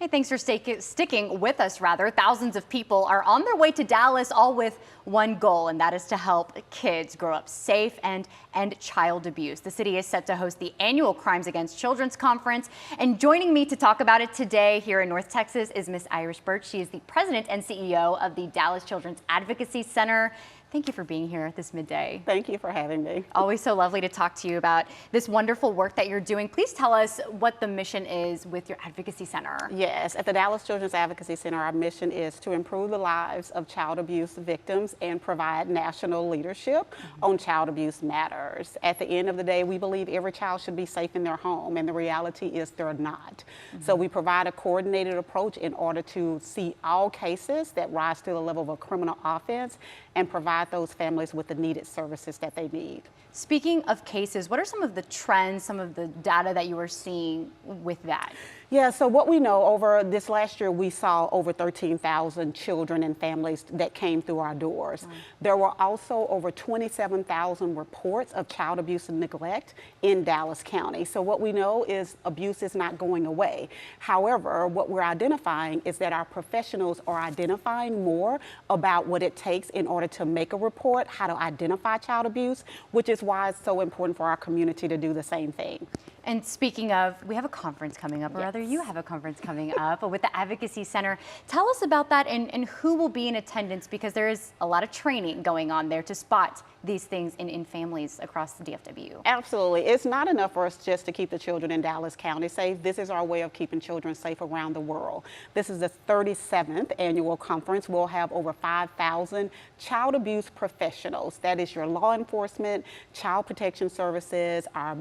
Hey, thanks for sticking with us, rather. Thousands of people are on their way to Dallas, all with one goal, and that is to help kids grow up safe and end child abuse. The city is set to host the annual Crimes Against Children's Conference, and joining me to talk about it today here in North Texas is Miss Burch. She is the president and CEO of the Dallas Children's Advocacy Center. Thank you for being here this midday. Thank you for having me. Always so lovely to talk to you about this wonderful work that you're doing. Please tell us what the mission is with your advocacy center. Yes, at the Dallas Children's Advocacy Center, our mission is to improve the lives of child abuse victims and provide national leadership on child abuse matters. At the end of the day, we believe every child should be safe in their home, and the reality is they're not. So we provide a coordinated approach in order to see all cases that rise to the level of a criminal offense and provide those families with the needed services that they need. Speaking of cases, what are some of the trends, some of the data that you are seeing with that? Yeah, so what we know, over this last year, we saw over 13,000 children and families that came through our doors. Wow. There were also over 27,000 reports of child abuse and neglect in Dallas County. So what we know is abuse is not going away. However, what we're identifying is that our professionals are identifying more about what it takes in order to make a report, how to identify child abuse, which is why it's so important for our community to do the same thing. And speaking of, we have a conference coming up, or rather you have a conference coming up with the Advocacy Center. Tell us about that and who will be in attendance, because there is a lot of training going on there to spot these things in families across the DFW. Absolutely. It's not enough for us just to keep the children in Dallas County safe. This is our way of keeping children safe around the world. This is the 37th annual conference. We'll have over 5,000 child abuse professionals. That is your law enforcement, child protection services, our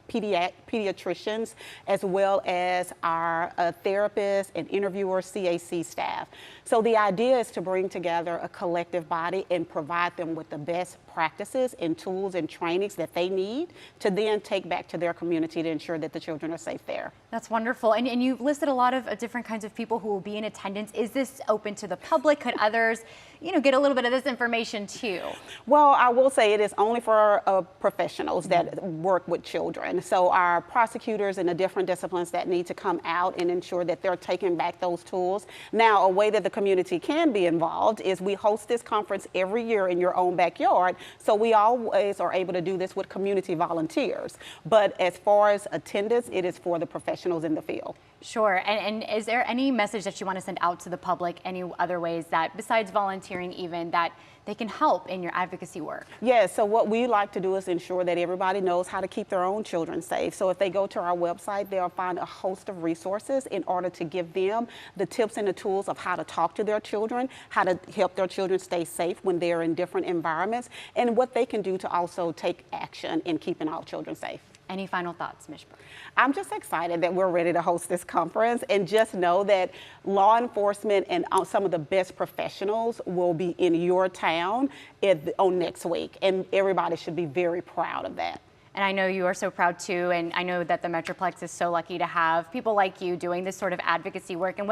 pediatricians, as well as our therapists and interviewers, CAC staff. So the idea is to bring together a collective body and provide them with the best practices and tools and trainings that they need to then take back to their community to ensure that the children are safe there. That's wonderful. And you've listed a lot of different kinds of people who will be in attendance. Is this open to the public? Could others, get a little bit of this information too? Well, I will say it is only for professionals that work with children. So our prosecutors and the different disciplines that need to come out and ensure that they're taking back those tools. Now, a way that the community can be involved is we host this conference every year in your own backyard. So we always are able to do this with community volunteers. But as far as attendance, it is for the professionals in the field. Sure. And is there any message that you want to send out to the public, any other ways that, besides volunteering even, that they can help in your advocacy work? Yes, so what we like to do is ensure that everybody knows how to keep their own children safe. So if they go to our website, they'll find a host of resources in order to give them the tips and the tools of how to talk to their children, how to help their children stay safe when they're in different environments, and what they can do to also take action in keeping all children safe. Any final thoughts, Ms. Burch? I'm just excited that we're ready to host this conference, and just know that law enforcement and some of the best professionals will be in your town on next week, and everybody should be very proud of that. And I know you are so proud too, and I know that the Metroplex is so lucky to have people like you doing this sort of advocacy work. And